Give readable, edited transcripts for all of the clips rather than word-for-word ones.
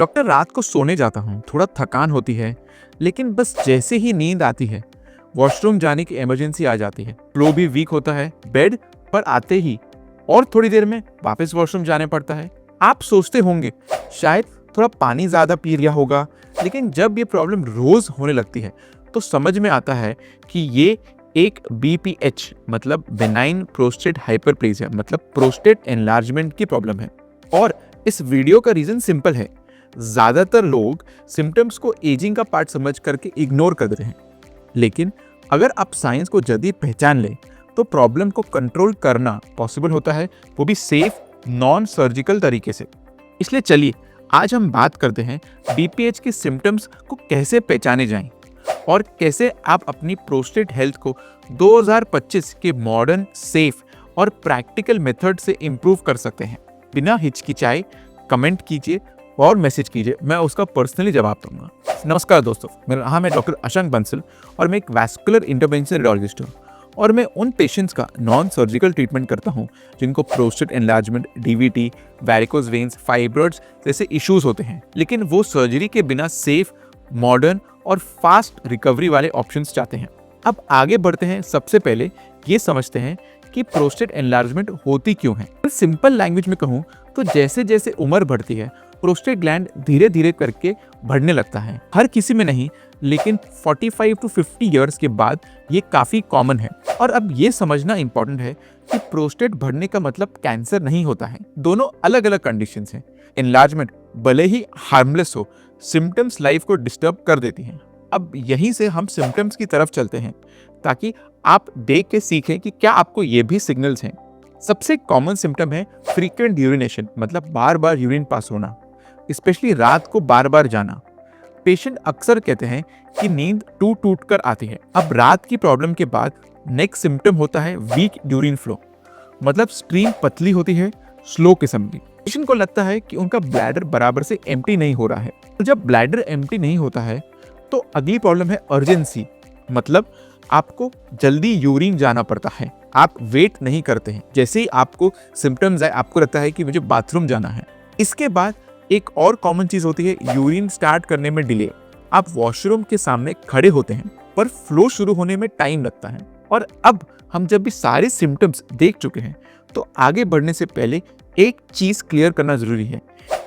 Doctor, रात को सोने जाता हूँ, थोड़ा थकान होती है, लेकिन बस जैसे ही नींद आती है वॉशरूम जाने की इमरजेंसी आ जाती है। फ्लो भी वीक होता है, बेड पर आते ही और थोड़ी देर में वापस वॉशरूम जाने पड़ता है। आप सोचते होंगे शायद थोड़ा पानी ज्यादा पी लिया होगा, लेकिन जब ये प्रॉब्लम रोज होने लगती है तो समझ में आता है कि ये एक BPH मतलब बेनाइन प्रोस्टेट हाइपरप्लेजिया मतलब प्रोस्टेट एनलार्जमेंट की प्रॉब्लम है। और इस वीडियो का रीजन सिंपल है, ज्यादातर लोग सिम्टम्स को एजिंग का पार्ट समझ करके इग्नोर कर रहे हैं, लेकिन अगर आप साइंस को जल्दी पहचान लें तो प्रॉब्लम को कंट्रोल करना पॉसिबल होता है, वो भी सेफ नॉन सर्जिकल तरीके से। इसलिए चलिए आज हम बात करते हैं BPH के सिम्टम्स को कैसे पहचाने जाएं और कैसे आप अपनी प्रोस्टेट हेल्थ को 2025 के मॉडर्न, सेफ और प्रैक्टिकल मेथड से इम्प्रूव कर सकते हैं। बिना हिचकिचाए कमेंट कीजिए और मैसेज कीजिए, मैं उसका पर्सनली जवाब दूंगा। नमस्कार दोस्तों, मेरा नाम है डॉक्टर अशंक बंसल और मैं एक वैस्कुलर इंटरवेंशन रेडियोलॉजिस्ट हूँ और मैं उन पेशेंट्स का नॉन सर्जिकल ट्रीटमेंट करता हूँ जिनको prostate enlargement, DVT, varicose veins, fibroids जैसे इश्यूज होते हैं, लेकिन वो सर्जरी के बिना सेफ, मॉडर्न और फास्ट रिकवरी वाले ऑप्शंस चाहते हैं। अब आगे बढ़ते हैं। सबसे पहले ये समझते हैं कि प्रोस्टेट एनलार्जमेंट होती क्यों है। सिंपल लैंग्वेज में कहूँ तो जैसे जैसे उम्र बढ़ती है प्रोस्टेट ग्लैंड धीरे धीरे करके बढ़ने लगता है। हर किसी में नहीं, लेकिन 45 to 50 ईयर्स के बाद ये काफी कॉमन है। और अब ये समझना इंपॉर्टेंट है कि प्रोस्टेट बढ़ने का मतलब कैंसर नहीं होता है, दोनों अलग अलग कंडीशंस हैं। एनलार्जमेंट भले ही हार्मलेस हो, सिम्टम्स लाइफ को डिस्टर्ब कर देती हैं। अब यहीं से हम सिम्टम्स की तरफ चलते हैं ताकि आप देख के सीखें कि क्या आपको ये भी सिग्नल्स हैं। सबसे कॉमन सिम्टम है फ्रीक्वेंट यूरिनेशन मतलब बार बार यूरिन पास होना, स्पेशली रात को बार बार जाना। पेशेंट अक्सर कहते हैं कि नींद टूट कर आती है। अब रात की प्रॉब्लम के बाद नेक्स्ट सिम्टम होता है वीक यूरिन फ्लो, मतलब स्ट्रीम पतली होती है, स्लो किस्म की। पेशेंट को लगता है कि उनका ब्लैडर बराबर से एम्प्टी नहीं हो रहा है। तो जब ब्लैडर एम्प्टी नहीं होता है तो अगली प्रॉब्लम है अर्जेंसी, मतलब आपको जल्दी यूरिन जाना पड़ता है। आप वेट नहीं करते हैं, जैसे ही आपको सिम्टम्स आए आपको लगता है कि मुझे बाथरूम जाना है। इसके बाद एक और कॉमन चीज होती है यूरिन स्टार्ट करने में डिले। आप वॉशरूम के सामने खड़े होते हैं पर फ्लो शुरू होने में टाइम लगता है। और अब हम जब भी सारे सिम्टम्स देख चुके हैं तो आगे बढ़ने से पहले एक चीज क्लियर करना जरूरी है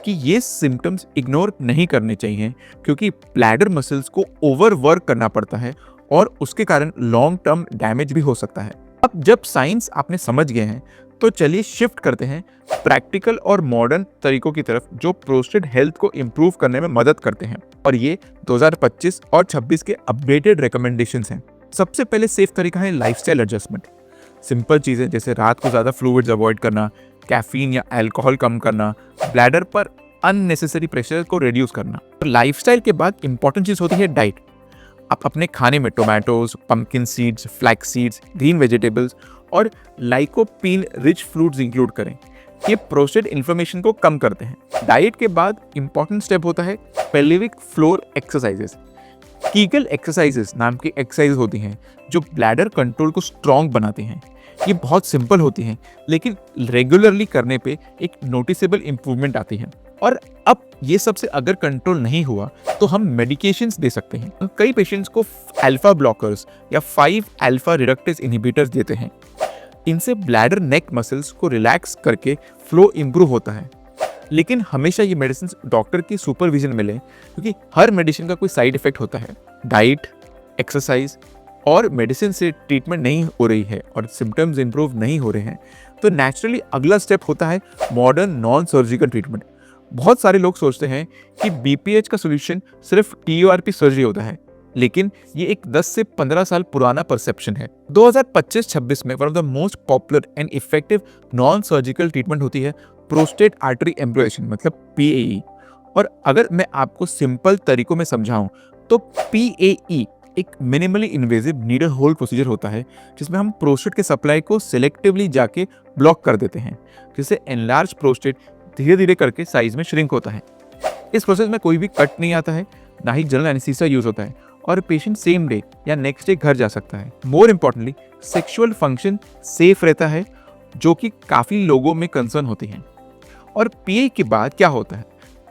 कि ये सिम्टम्स इग्नोर नहीं करने चाहिए, क्योंकि ब्लैडर मसल्स को ओवरवर्क करना पड़ता है और उसके कारण लॉन्ग टर्म डैमेज भी हो सकता है। अब जब साइंस आपने समझ गए हैं तो चलिए शिफ्ट करते हैं प्रैक्टिकल और मॉडर्न तरीकों की तरफ जो प्रोस्टेट हेल्थ को इंप्रूव करने में मदद करते हैं। और ये 2025 और 26 के अपडेटेड रिकमेंडेशंस हैं। सबसे पहले सेफ तरीका है लाइफस्टाइल एडजस्टमेंट। सिंपल चीजें जैसे रात को ज्यादा फ्लूइड्स अवॉइड करना, कैफीन या अल्कोहल कम करना, ब्लैडर पर अननेसेसरी प्रेशर को रिड्यूस करना। तो लाइफस्टाइल के बाद इंपॉर्टेंट चीज होती है डाइट। आप अपने खाने में tomatoes, pumpkin seeds, flax seeds, green vegetables और लाइकोपीन रिच फ्रूट्स इंक्लूड करें। ये प्रोस्टेट इन्फ्लेमेशन को कम करते हैं। डाइट के बाद इंपॉर्टेंट स्टेप होता है pelvic floor exercises. Kegel exercises नाम की एक्सरसाइज होती हैं जो ब्लैडर कंट्रोल को स्ट्रॉन्ग बनाती हैं। ये बहुत सिंपल होती हैं, लेकिन रेगुलरली करने पे एक नोटिसेबल इंप्रूवमेंट आती है। और अब ये सबसे अगर कंट्रोल नहीं हुआ तो हम मेडिकेशंस दे सकते हैं। कई पेशेंट्स को अल्फा ब्लॉकर्स या 5 अल्फा रिडक्टेज इनहिबिटर्स देते हैं। इनसे ब्लैडर नेक मसल्स को रिलैक्स करके फ्लो इंप्रूव होता है। लेकिन हमेशा ये मेडिसिन डॉक्टर की सुपरविजन में लें, क्योंकि हर मेडिसिन का कोई साइड इफेक्ट होता है। डाइट, एक्सरसाइज और मेडिसिन से ट्रीटमेंट नहीं हो रही है और सिम्टम्स इंप्रूव नहीं हो रहे हैं तो नेचुरली अगला स्टेप होता है मॉडर्न नॉन सर्जिकल ट्रीटमेंट। बहुत सारे लोग सोचते हैं कि BPH का सोल्यूशन सिर्फ TURP सर्जरी होता है, लेकिन ये एक 10 से 15 साल पुराना परसेप्शन है। 2025-26 में one of the most popular and effective non surgical treatment होती है प्रोस्टेट आर्टरी एम्ब्रियोलेशन मतलब PAE। और अगर मैं आपको सिंपल तरीकों में समझाऊं तो PAE एक minimally invasive needle hold procedure होता है जिसमें हम प्रोस्टेट के सप्लाई को सिलेक्टिवली जाके ब्लॉक कर देते हैं, जिससे एनलार्ज प्रोस्टेट धीरे धीरे करके साइज में श्रिंक होता है। इस प्रोसेस में कोई भी कट नहीं आता है, ना ही जनरल एनेस्थीसिया यूज होता है और पेशेंट सेम डे या नेक्स्ट डे घर जा सकता है। More importantly sexual function safe रहता है, जो कि काफी लोगों में कंसर्न होती है। और PAE के बाद क्या होता है?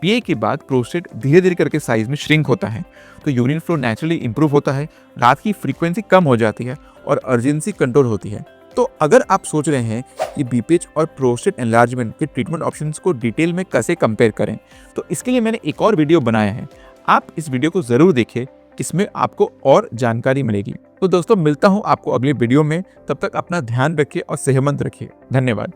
पीए के बाद प्रोस्टेट धीरे धीरे करके साइज में श्रिंक होता है, तो यूरिन फ्लो नेचुरली इंप्रूव होता है, रात की फ्रीक्वेंसी कम हो जाती है और अर्जेंसी कंट्रोल होती है। तो अगर आप सोच रहे हैं कि बीपीएच और प्रोस्टेट एनलार्जमेंट के ट्रीटमेंट ऑप्शंस को डिटेल में कैसे कंपेयर करें, तो इसके लिए मैंने एक और वीडियो बनाया है। आप इस वीडियो को ज़रूर देखिए, इसमें आपको और जानकारी मिलेगी। तो दोस्तों, मिलता हूँ आपको अगले वीडियो में। तब तक अपना ध्यान रखिए और सेहतमंद रखिए। धन्यवाद।